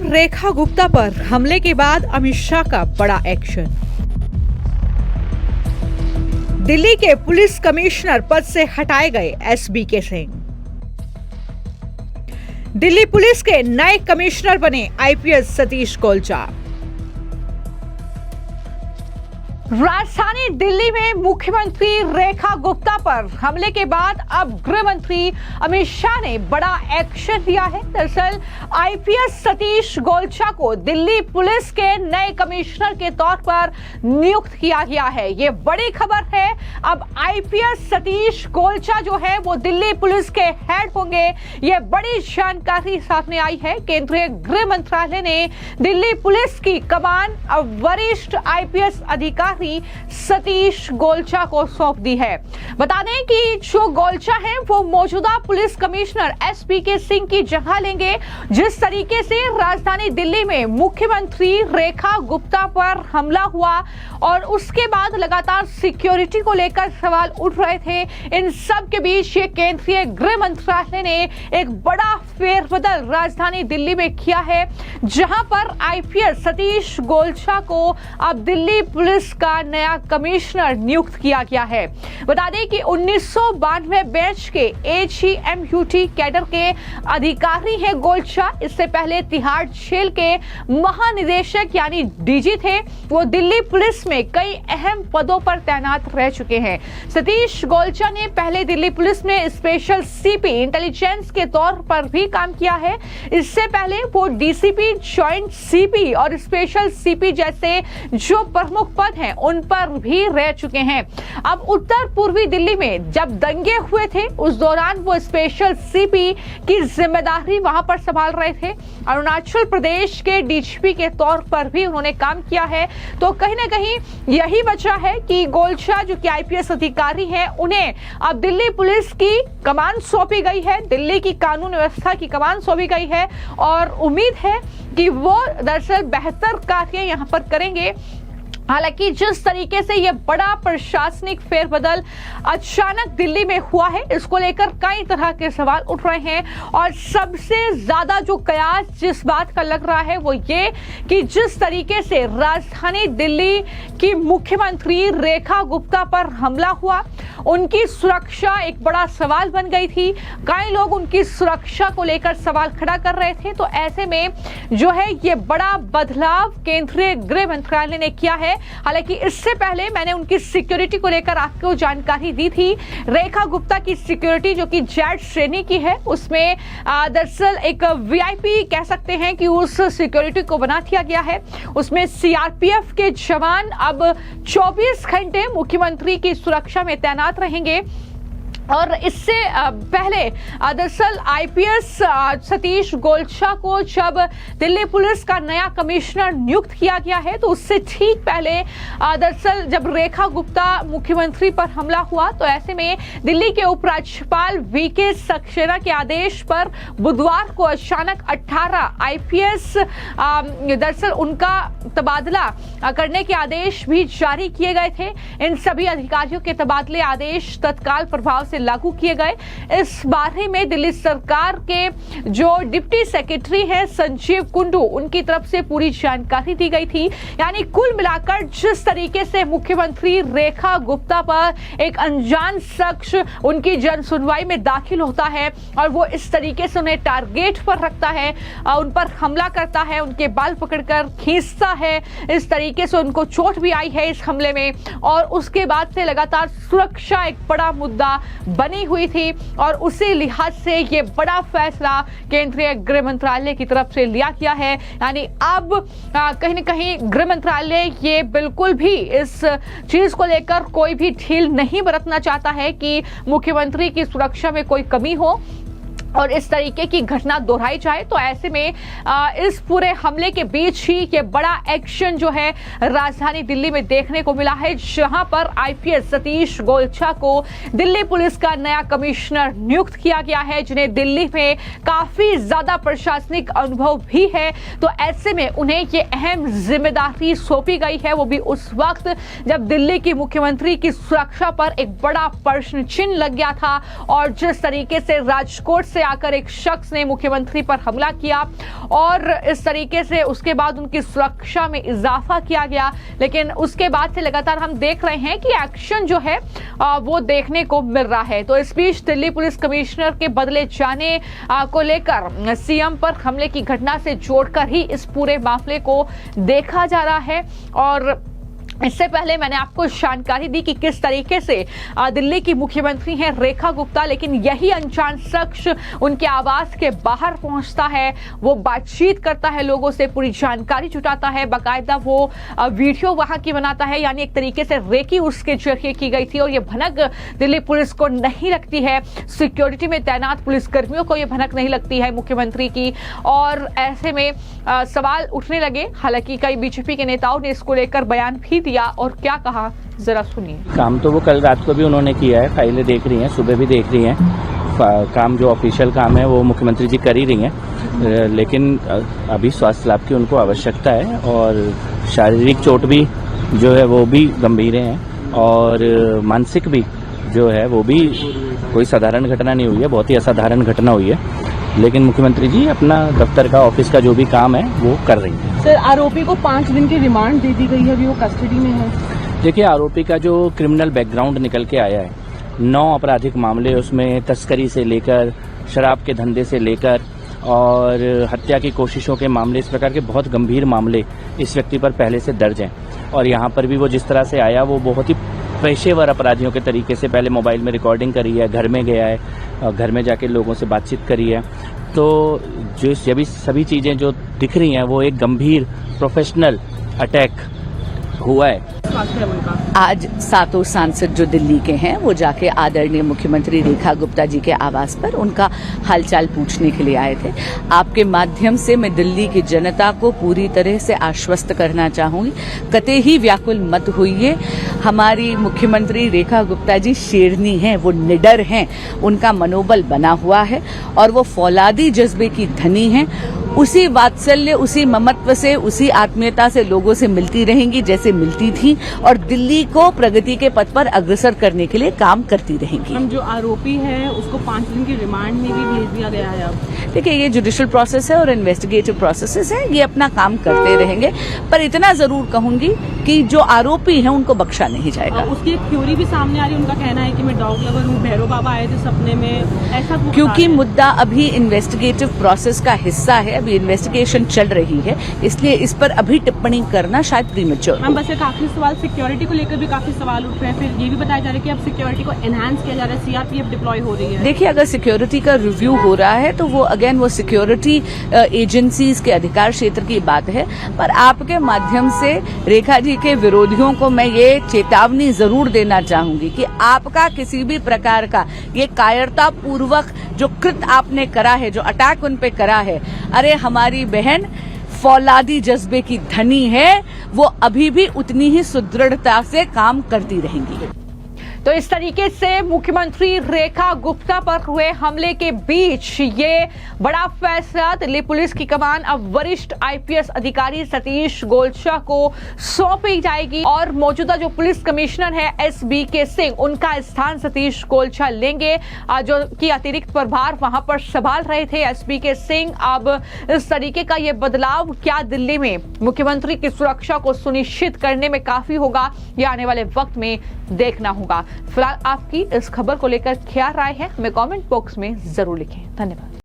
रेखा गुप्ता पर हमले के बाद अमित शाह का बड़ा एक्शन। दिल्ली के पुलिस कमिश्नर पद से हटाए गए एसबीके सिंह। दिल्ली पुलिस के नए कमिश्नर बने आईपीएस सतीश गोलचा। राजधानी दिल्ली में मुख्यमंत्री रेखा गुप्ता पर हमले के बाद अब गृह मंत्री अमित शाह ने बड़ा एक्शन लिया है। दरअसल आईपीएस सतीश गोलचा को दिल्ली पुलिस के नए कमिश्नर के तौर पर नियुक्त किया गया है। ये बड़ी खबर है। अब आईपीएस सतीश गोलचा जो है वो दिल्ली पुलिस के हेड होंगे। ये बड़ी जानकारी सामने आई है। केंद्रीय गृह मंत्रालय ने दिल्ली पुलिस की कमान अब वरिष्ठ आईपीएस अधिकारी सतीश गोलचा को सौंप दी है। बता दें कि जो गोलचा हैं वो मौजूदा पुलिस कमिश्नर एसबीके सिंह की जगह लेंगे। जिस तरीके से राजधानी दिल्ली में मुख्यमंत्री रेखा गुप्ता पर हमला हुआ और उसके बाद लगातार सिक्योरिटी को लेकर सवाल उठ रहे थे, इन सब के बीच ये केंद्रीय गृह मंत्रालय ने एक बड़ा फेरबदल राजधानी दिल्ली में किया है, जहां पर आईपीएस सतीश गोलचा को अब दिल्ली पुलिस का नया कमिश्नर नियुक्त किया गया है। बता दें कि 1992 बैच के एचईएमयूटी कैडर के अधिकारी हैं गोलचा। इससे पहले तिहाड़ जेल के महानिदेशक यानी डीजी थे। वो दिल्ली पुलिस में कई अहम पदों पर तैनात रह चुके हैं। सतीश गोलचा ने पहले दिल्ली पुलिस में स्पेशल सीपी इंटेलिजेंस के तौर पर भी काम किया है। इससे पहले वो डीसीपी, जॉइंट सीपी और स्पेशल सीपी जैसे जो प्रमुख पद हैं उन पर भी रह चुके हैं। अब उत्तर पूर्वी दिल्ली में जब दंगे हुए थे उस दौरान वो स्पेशल सीपी की जिम्मेदारी वहां पर संभाल रहे थे। अरुणाचल प्रदेश के डीजीपी के तौर पर भी उन्होंने काम किया है। तो कहीं ना कहीं यही वजह है कि गोलचा जो कि आईपीएस अधिकारी हैं उन्हें अब दिल्ली पुलिस की कमान सौंपी गई है, दिल्ली की कानून व्यवस्था की कमान सौंपी गई है और उम्मीद है कि वो दरअसल बेहतर कार्य यहां पर करेंगे। हालांकि जिस तरीके से यह बड़ा प्रशासनिक फेरबदल अचानक दिल्ली में हुआ है, इसको लेकर कई तरह के सवाल उठ रहे हैं और सबसे ज्यादा जो कयास जिस बात का लग रहा है वो ये कि जिस तरीके से राजधानी दिल्ली की मुख्यमंत्री रेखा गुप्ता पर हमला हुआ, उनकी सुरक्षा एक बड़ा सवाल बन गई थी। कई लोग उनकी सुरक्षा को लेकर सवाल खड़ा कर रहे थे। तो ऐसे में जो है ये बड़ा बदलाव केंद्रीय गृह मंत्रालय ने किया है। हालांकि इससे पहले मैंने उनकी सिक्योरिटी को लेकर आपको जानकारी दी थी। रेखा गुप्ता की सिक्योरिटी जो कि जेड श्रेणी की है, उसमें दरअसल एक वीआईपी कह सकते हैं कि उस सिक्योरिटी को बना दिया गया है। उसमें सीआरपीएफ के जवान अब 24 घंटे मुख्यमंत्री की सुरक्षा में तैनात रहेंगे। और इससे पहले दरअसल आईपीएस सतीश गोलचा को जब दिल्ली पुलिस का नया कमिश्नर नियुक्त किया गया है तो उससे ठीक पहले दरअसल जब रेखा गुप्ता मुख्यमंत्री पर हमला हुआ तो ऐसे में दिल्ली के उपराज्यपाल वीके सक्सेना के आदेश पर बुधवार को अचानक 18 आईपीएस दरअसल उनका तबादला करने के आदेश भी जारी किए गए थे। इन सभी अधिकारियों के तबादले आदेश तत्काल प्रभाव से लागू किए गए। इस बारे में दिल्ली सरकार के जो डिप्टी सेक्रेटरी हैं संजीव कुंडू, उनकी तरफ से पूरी जानकारी दी गई थी। यानी कुल मिलाकर जिस तरीके से मुख्यमंत्री रेखा गुप्ता पर एक अनजान शख्स उनकी जन सुनवाई में दाखिल होता है और वो इस तरीके से उन्हें टारगेट पर रखता है, उन पर हमला करता है, उनके बाल पकड़कर खींचता है, इस तरीके से उनको चोट भी आई है इस हमले में। और उसके बाद से लगातार सुरक्षा एक बड़ा मुद्दा बनी हुई थी और उसी लिहाज से ये बड़ा फैसला केंद्रीय गृह मंत्रालय की तरफ से लिया गया है। यानी अब कहीं ना कहीं गृह मंत्रालय ये बिल्कुल भी इस चीज को लेकर कोई भी ढील नहीं बरतना चाहता है कि मुख्यमंत्री की सुरक्षा में कोई कमी हो और इस तरीके की घटना दोहराई जाए। तो ऐसे में इस पूरे हमले के बीच ही ये बड़ा एक्शन जो है राजधानी दिल्ली में देखने को मिला है, जहां पर आईपीएस सतीश गोलचा को दिल्ली पुलिस का नया कमिश्नर नियुक्त किया गया है, जिन्हें दिल्ली में काफी ज्यादा प्रशासनिक अनुभव भी है। तो ऐसे में उन्हें ये अहम जिम्मेदारी सौंपी गई है, वो भी उस वक्त जब दिल्ली की मुख्यमंत्री की सुरक्षा पर एक बड़ा प्रश्न चिन्ह लग गया था और जिस तरीके से राजकोट से आकर एक शख्स ने मुख्यमंत्री पर हमला किया और इस तरीके से उसके बाद उनकी सुरक्षा में इजाफा किया गया। लेकिन उसके बाद से लगातार हम देख रहे हैं कि एक्शन जो है वो देखने को मिल रहा है। तो इस बीच दिल्ली पुलिस कमिश्नर के बदले जाने को लेकर सीएम पर हमले की घटना से जोड़कर ही इस पूरे मामले को देखा जा रहा है। और इससे पहले मैंने आपको जानकारी दी कि किस तरीके से दिल्ली की मुख्यमंत्री हैं रेखा गुप्ता, लेकिन यही अनजान शख्स उनके आवास के बाहर पहुंचता है, वो बातचीत करता है, लोगों से पूरी जानकारी जुटाता है, बाकायदा वो वीडियो वहां की बनाता है। यानी एक तरीके से रेकी उसके जरिए की गई थी और ये भनक दिल्ली पुलिस को नहीं लगती है, सिक्योरिटी में तैनात पुलिसकर्मियों को ये भनक नहीं लगती है मुख्यमंत्री की। और ऐसे में सवाल उठने लगे। हालांकि कई बीजेपी के नेताओं ने इसको लेकर बयान भी दिया और क्या कहा जरा सुनिए। काम तो वो कल रात को भी उन्होंने किया है, फाइलें देख रही हैं, सुबह भी देख रही हैं। काम जो ऑफिशियल काम है वो मुख्यमंत्री जी कर ही रही हैं, लेकिन अभी स्वास्थ्य लाभ की उनको आवश्यकता है और शारीरिक चोट भी जो है वो भी गंभीर हैं और मानसिक भी जो है वो भी कोई साधारण घटना नहीं हुई है, बहुत ही असाधारण घटना हुई है। लेकिन मुख्यमंत्री जी अपना दफ्तर का ऑफिस का जो भी काम है वो कर रही है। सर, आरोपी को 5 दिन की रिमांड दे दी गई है, अभी वो कस्टडी में है। देखिए, आरोपी का जो क्रिमिनल बैकग्राउंड निकल के आया है, 9 आपराधिक मामले, उसमें तस्करी से लेकर शराब के धंधे से लेकर और हत्या की कोशिशों के मामले, इस प्रकार के बहुत गंभीर मामले इस व्यक्ति पर पहले से दर्ज हैं। और यहाँ पर भी वो जिस तरह से आया वो बहुत ही पेशेवर अपराधियों के तरीके से पहले मोबाइल में रिकॉर्डिंग करी है, घर में गया है और घर में जाके लोगों से बातचीत करी है। तो जो सभी चीज़ें जो दिख रही हैं वो एक गंभीर प्रोफेशनल अटैक हुआ है। आज सातों सांसद जो दिल्ली के हैं वो जाके आदरणीय मुख्यमंत्री रेखा गुप्ता जी के आवास पर उनका हालचाल पूछने के लिए आए थे। आपके माध्यम से मैं दिल्ली की जनता को पूरी तरह से आश्वस्त करना चाहूंगी, कतई ही व्याकुल मत होइए। हमारी मुख्यमंत्री रेखा गुप्ता जी शेरनी हैं, वो निडर हैं, उनका मनोबल बना हुआ है और वो फौलादी जज्बे की धनी हैं। उसी वात्सल्य, उसी ममत्व से, उसी आत्मीयता से लोगों से मिलती रहेंगी जैसे मिलती थी और दिल्ली को प्रगति के पथ पर अग्रसर करने के लिए काम करती रहेंगी। हम जो आरोपी है उसको 5 दिन की रिमांड में भी भेज दिया गया है। अब देखिए, ये जुडिशियल प्रोसेस है और इन्वेस्टिगेटिव प्रोसेसेस है, ये अपना काम करते रहेंगे। पर इतना जरूर कहूंगी कि जो आरोपी हैं उनको बख्शा नहीं जाएगा। उसकी एक थ्योरी भी सामने आ रही है, उनका कहना है कि मैं डॉग लवर हूँ, भैरव बाबा आए थे सपने में, ऐसा क्योंकि मुद्दा अभी इन्वेस्टिगेटिव प्रोसेस का हिस्सा है, अभी इन्वेस्टिगेशन चल रही है, इसलिए इस पर अभी टिप्पणी करना शायद प्रीमेच्योर। मैम, बस एक आखिरी सवाल, सिक्योरिटी को लेकर भी काफी सवाल उठ रहे हैं, फिर ये भी बताया जा रहा है कि अब सिक्योरिटी को एनहांस किया जा रहा है, सीआरपीएफ डिप्लॉय हो रही है। देखिए, अगर सिक्योरिटी का रिव्यू हो रहा है तो वो अगेन वो सिक्योरिटी एजेंसीज के अधिकार क्षेत्र की बात है। पर आपके माध्यम से रेखा जी के विरोधियों को मैं ये चेतावनी जरूर देना चाहूंगी कि आपका किसी भी प्रकार का ये कायरता पूर्वक जो कृत आपने करा है, जो अटैक उन पे करा है, अरे हमारी बहन फौलादी जज्बे की धनी है, वो अभी भी उतनी ही सुदृढ़ता से काम करती रहेंगी। तो इस तरीके से मुख्यमंत्री रेखा गुप्ता पर हुए हमले के बीच ये बड़ा फैसला दिल्ली पुलिस की कमान अब वरिष्ठ आईपीएस अधिकारी सतीश गोलचा को सौंपी जाएगी और मौजूदा जो पुलिस कमिश्नर है SBK सिंह, उनका स्थान सतीश गोलचा लेंगे, जो कि अतिरिक्त प्रभार वहां पर संभाल रहे थे SBK सिंह। अब इस तरीके का ये बदलाव क्या दिल्ली में मुख्यमंत्री की सुरक्षा को सुनिश्चित करने में काफी होगा, यह आने वाले वक्त में देखना होगा। फिलहाल आपकी इस खबर को लेकर क्या राय है, हमें कमेंट बॉक्स में जरूर लिखें। धन्यवाद।